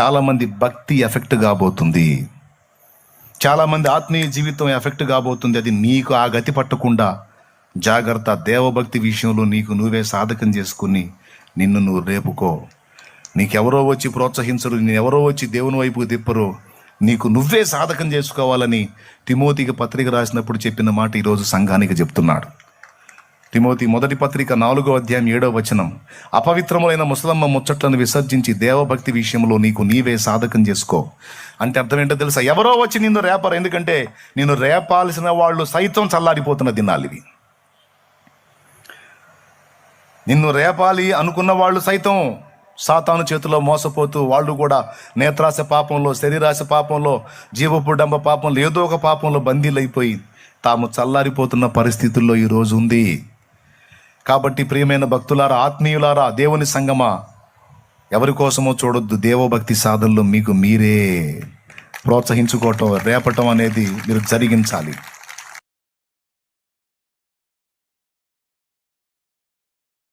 చాలామంది భక్తి ఎఫెక్ట్ కాబోతుంది, చాలామంది ఆత్మీయ జీవితం ఎఫెక్ట్ కాబోతుంది. అది నీకు ఆ గతి పట్టకుండా జాగ్రత్త. దేవభక్తి విషయంలో నీకు నువ్వే సాధకం చేసుకుని నిన్ను నువ్వు రేపుకో. నీకెవరో వచ్చి ప్రోత్సహించరు, ఎవరో వచ్చి దేవుని వైపుకు తిప్పరు. నీకు నువ్వే సాధకం చేసుకోవాలని తిమోతికి పత్రిక రాసినప్పుడు చెప్పిన మాట ఈరోజు సంఘానికి చెప్తున్నాడు. తిమోతి మొదటి పత్రిక 4వ అధ్యాయం 7వ వచనం, అపవిత్రములైన ముసలమ్మ ముచ్చట్లను విసర్జించి దేవభక్తి విషయంలో నీకు నీవే సాధకం చేసుకో. అంటే అర్థం ఏంటో తెలుసా? ఎవరో వచ్చి నిన్ను రేపరు. ఎందుకంటే నిన్ను రేపాల్సిన వాళ్ళు సైతం చల్లారిపోతున్న దినాలు ఇవి. నిన్ను రేపాలి అనుకున్న వాళ్ళు సైతం సాతాను చేతిలో మోసపోతూ, వాళ్ళు కూడా నేత్రాశ పాపంలో, శరీరాశ పాపంలో, జీవపు డంబ పాపంలో, ఏదో ఒక పాపంలో బందీలైపోయి తాము చల్లారిపోతున్న పరిస్థితుల్లో ఈరోజు ఉంది. కాబట్టి ప్రియమైన భక్తులారా, ఆత్మీయులారా, దేవుని సంగమా, ఎవరి కోసమో చూడొద్దు. దేవభక్తి సాధనలో మీకు మీరే ప్రోత్సహించుకోవటం, రేపటం అనేది మీరు జరిగించాలి.